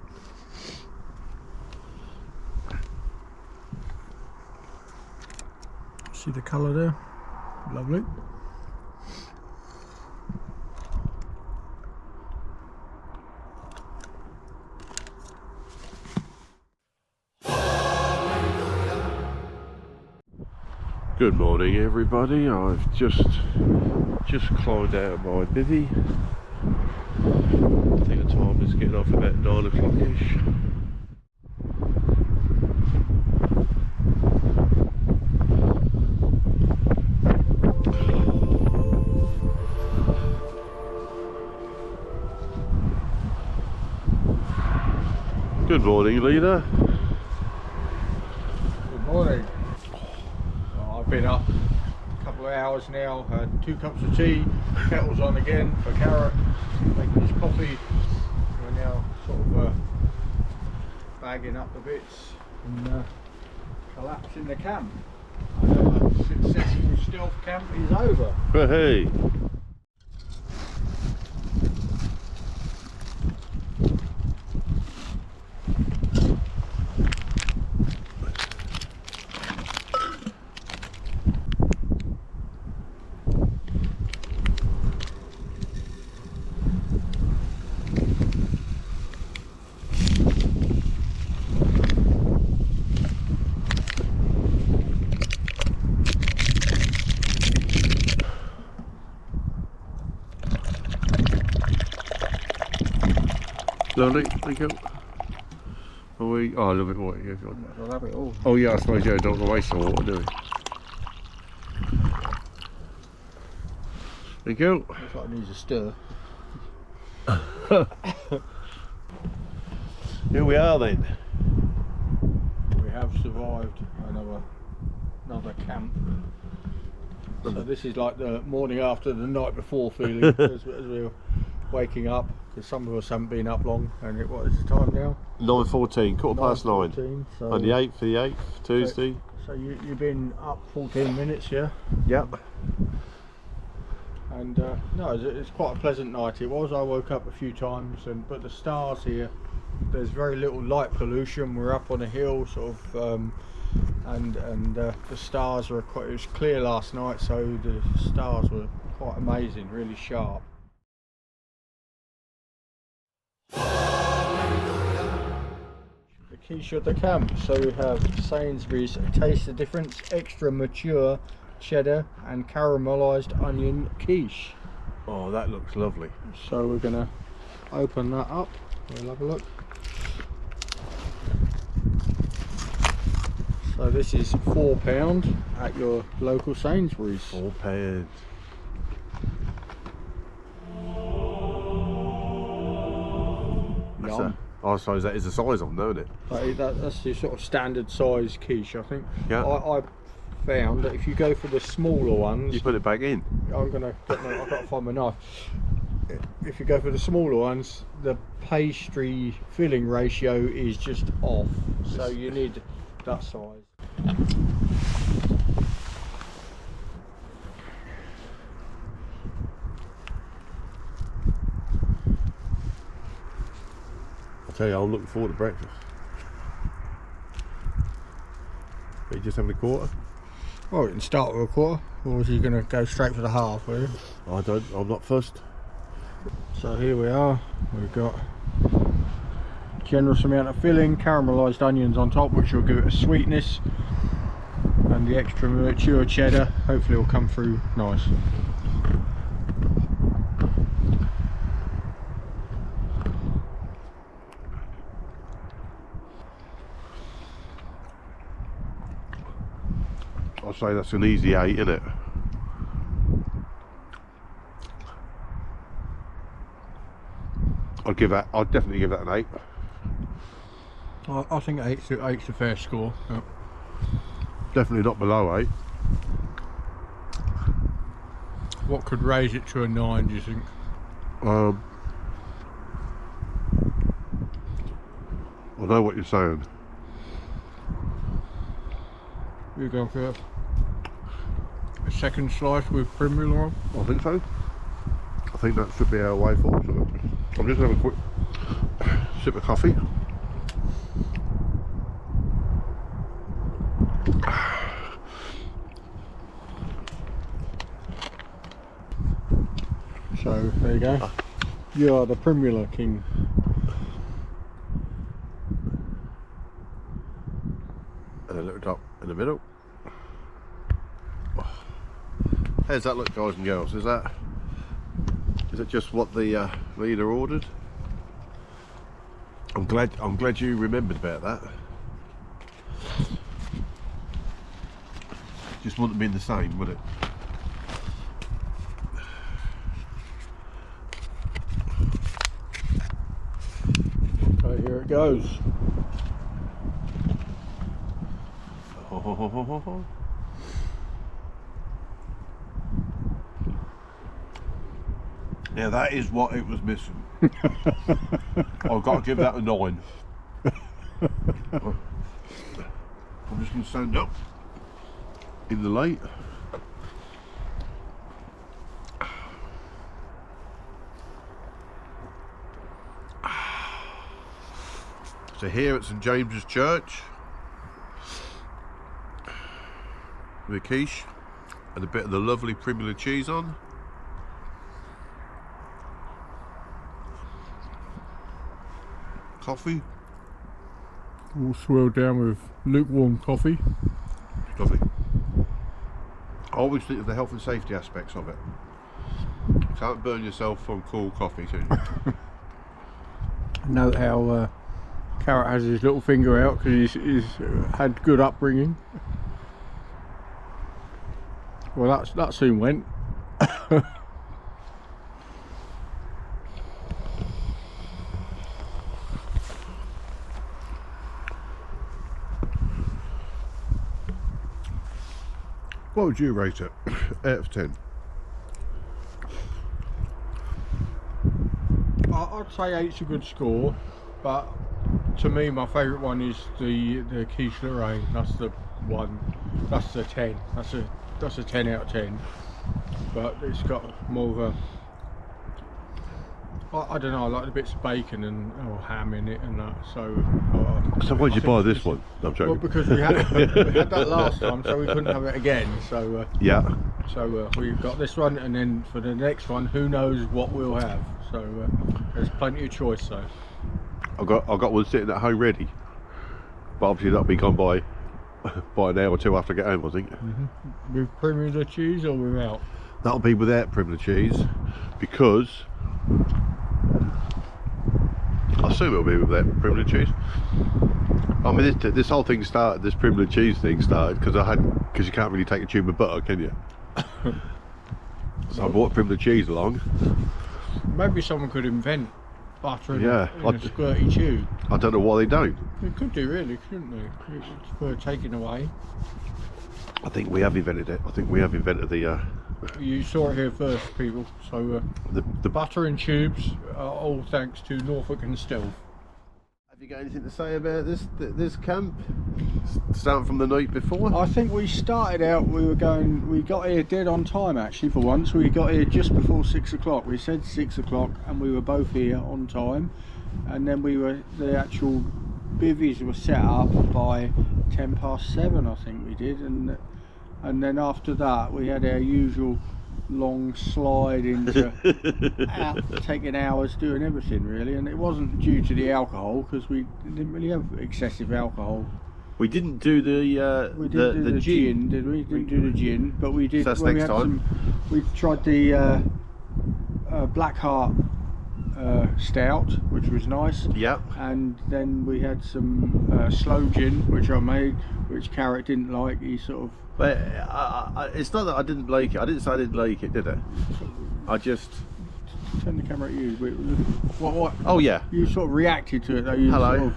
See the colour there? Lovely. Good morning, everybody. I've just climbed out of my bivvy. I think the time is getting off about 9 o'clock-ish. Good morning, leader. Good morning. Well, I've been up a couple of hours now, had 2 cups of tea, kettle's on again for Carrot, making his coffee. We're now sort of bagging up the bits and collapsing the camp. Another successful stealth camp is over. Hey. Lovely, thank you. Are we? Oh, a little bit more. Yeah, go on. I'll have it all. Oh yeah, I suppose yeah, don't want to waste the water, do we? Thank you. Looks like it needs a stir. Here we are then. We have survived another camp. So this is like the morning after the night before feeling as we're waking up, because some of us haven't been up long. And what is the time now? 9:14, quarter past 9. 9:14, so On the 8th of the 8th, Tuesday. So you've been up 14 minutes, yeah? Yep. And no, it's quite a pleasant night. It was. I woke up a few times, but the stars here, there's very little light pollution. We're up on a hill, sort of and the stars were quite. It was clear last night, so the stars were quite amazing, really sharp. The quiche of the camp. So we have Sainsbury's Taste the Difference Extra Mature Cheddar and Caramelised Onion Quiche. Oh, that looks lovely. So we're gonna open that up. We'll have a look. So this is £4 at your local Sainsbury's. £4. I suppose that is the size of them, isn't it? That's the sort of standard size quiche, I think. Yeah. I found that if you go for the smaller ones, you put it back in. I've got to find my knife. If you go for the smaller ones, the pastry filling ratio is just off, so you need that size. I'll tell you, I'm looking forward to breakfast. Are you just having a quarter? Well, you can start with a quarter, or is you going to go straight for the half, will you? I'm not fussed. So here we are, we've got generous amount of filling, caramelised onions on top, which will give it a sweetness, and the extra mature cheddar hopefully will come through nice. I'd say that's an easy 8, isn't it? I'd definitely give that an 8. I think eight's a fair score. Yeah. Definitely not below 8. What could raise it to a 9, do you think? I know what you're saying. You're going for a second slice with primula on? I think so. I think that should be our way forward. I'm just going to have a quick sip of coffee. So there you go. You are the primula king. And a little drop in the middle. How's that look, guys and girls? Is it just what the leader ordered? I'm glad you remembered about that. Just wouldn't have been the same, would it? Okay, here it goes. Now that is what it was missing. I've got to give that a 9. I'm just going to stand up in the light. So here at St James's Church, with a quiche and a bit of the lovely primula cheese on. Coffee. All swirled down with lukewarm coffee. Lovely. I always think of the health and safety aspects of it. You can't burn yourself on cool coffee, can you? Note how Carrot has his little finger out because he's had good upbringing. Well, that soon went. What would you rate it out of 10? I'd say 8's a good score, but to me my favourite one is the quiche Lorraine. That's the one. That's the 10. That's a 10 out of 10. But it's got more of I don't know. I like the bits of bacon and ham in it and that. So. So why did you buy this one? No, I'm joking. Well, because we had that last time, so we couldn't have it again. So. Yeah. So we've got this one, and then for the next one, who knows what we'll have. So there's plenty of choice. So. I've got one sitting at home ready, but obviously that'll be gone by an hour or two after I get home, I think. With Premier cheese or without? That'll be without Premier cheese, because I assume it'll be without Premier cheese. I mean, this whole thing started, this Premier cheese thing started because you can't really take a tube of butter, can you? So I bought Premier cheese along. Maybe someone could invent butter in Yeah, a squirty tube. I don't know why they don't. They could do, really, couldn't they? It's for taking away. I think we have invented it. I think we have invented the. You saw it here first, people. So the butter in tubes are all thanks to Norfolk and Stealth. Have you got anything to say about this camp? Starting from the night before? I think we started out, we got here dead on time actually for once. We got here just before 6 o'clock. We said 6 o'clock and we were both here on time. And then the actual bivvies were set up by 7:10 I think we did. And then after that we had our usual long slide into taking hours doing everything really, and it wasn't due to the alcohol because we didn't really have excessive alcohol. We didn't do the gin, did we? Didn't do the gin, but we did. So that's next time. We tried the Blackheart Stout, which was nice. Yeah. And then we had some slow gin, which I made, which Carrot didn't like. He sort of. But it's not that I didn't like it. I didn't say I didn't like it, did I? I just... Turn the camera at you. What? Oh yeah. You sort of reacted to it though. You Hello. Sort of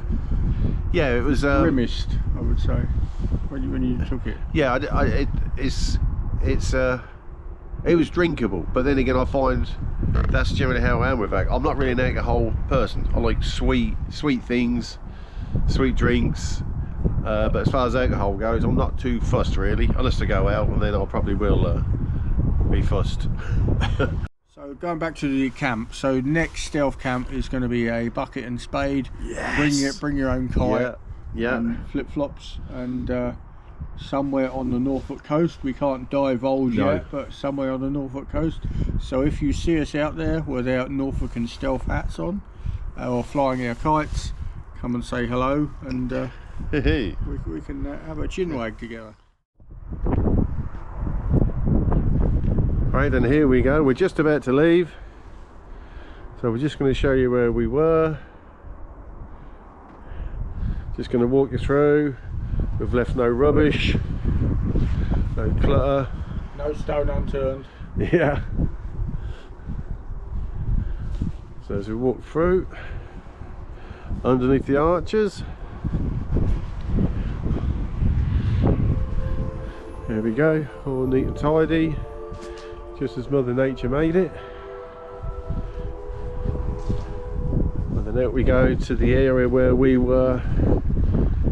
yeah, it was... grimaced, I would say, when you took it. Yeah, it was drinkable, but then again I find that's generally how I am with alcohol. I'm not really an alcohol person. I like sweet things, sweet drinks. But as far as alcohol goes, I'm not too fussed really, unless I go out, and then I probably will be fussed. So going back to the camp, so next stealth camp is going to be a bucket and spade. Yes. Bring your own kite. Yeah. And flip-flops, and somewhere on the Norfolk coast. We can't divulge yet, but somewhere on the Norfolk coast. So if you see us out there without Norfolk and Stealth hats on, or flying our kites, come and say hello, and we can have a chin wag together. Right, and here we go. We're just about to leave, so we're just going to show you where we were. Just going to walk you through. We've left no rubbish, no clutter, no stone unturned. Yeah. So as we walk through, underneath the arches, there we go, all neat and tidy, just as Mother Nature made it. And then out we go to the area where we were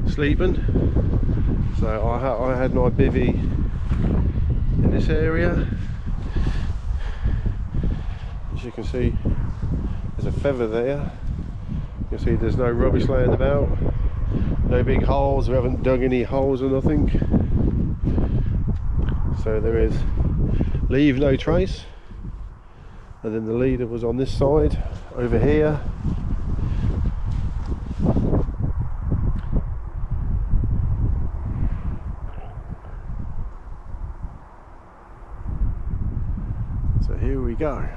sleeping. So I had my bivvy in this area. As you can see, there's a feather there. You can see there's no rubbish laying about, no big holes. We haven't dug any holes or nothing. So there is leave no trace. And then the leader was on this side over here. So here we go.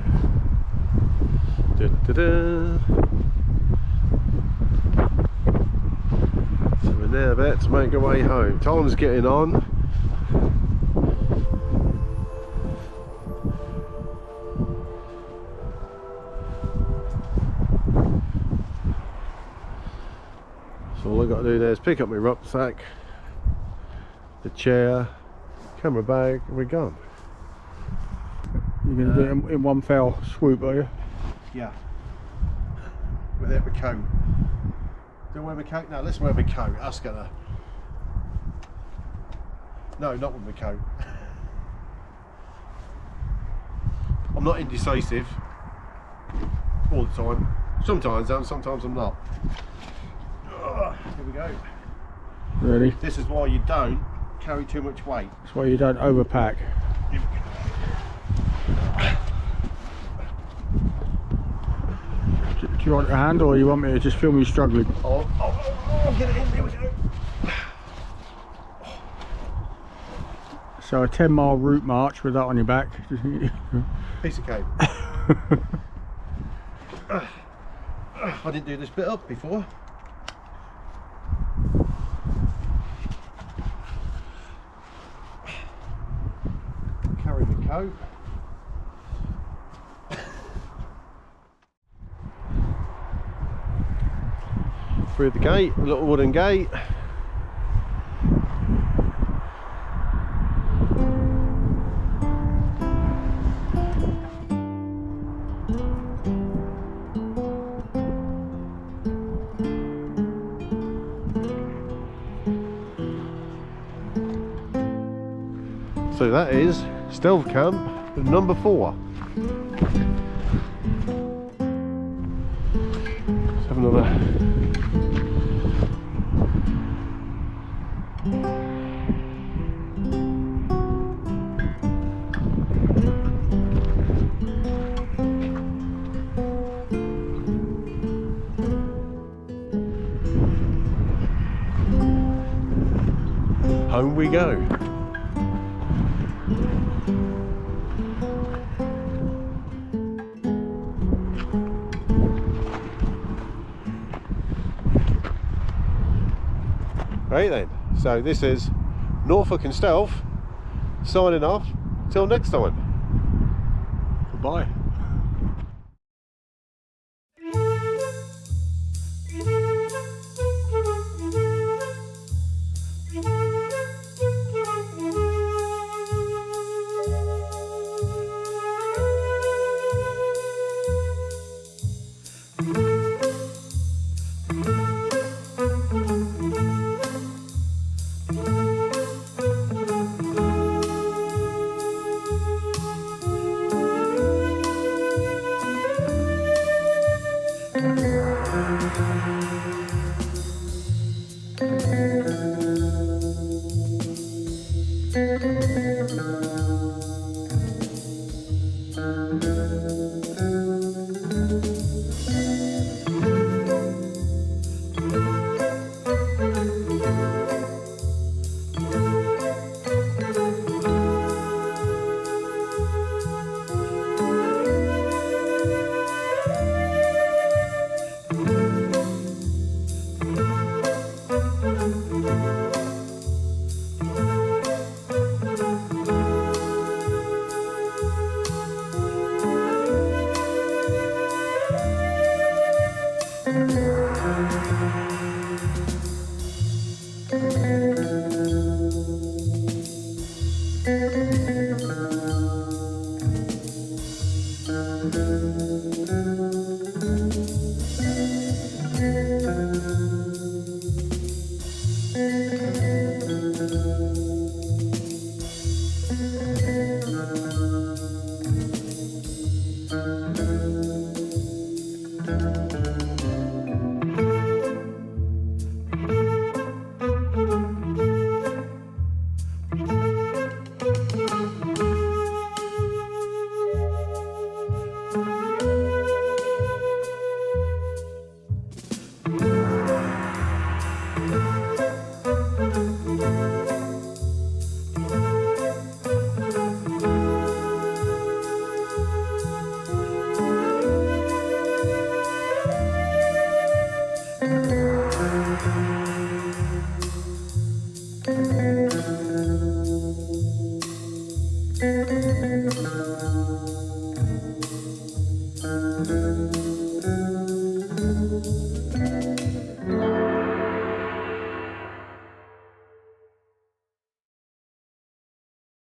Da, da, da. So we're now about to make our way home. Time's getting on. So all I've got to do now is pick up my rucksack, the chair, camera bag, and we're gone. You're going to do it in one fell swoop, are you? Yeah. Without my coat. Do I wear my coat? No, let's wear my coat. That's gonna... No, not with my coat. I'm not indecisive. all the time. Sometimes I'm, sometimes I'm not. Here we go. Ready? This is why you don't carry too much weight. That's why you don't overpack. Do you want a hand, or you want me to just film you struggling? Oh, get it in, here we go. So a 10-mile route march with that on your back. Piece of cake. I didn't do this bit up before. Carry the coat. Through the gate, a little wooden gate. So that is Stealth Camp number 4. Let's have another. Home we go. Right then, so this is Norfolk and Stealth signing off. Till next time. Goodbye.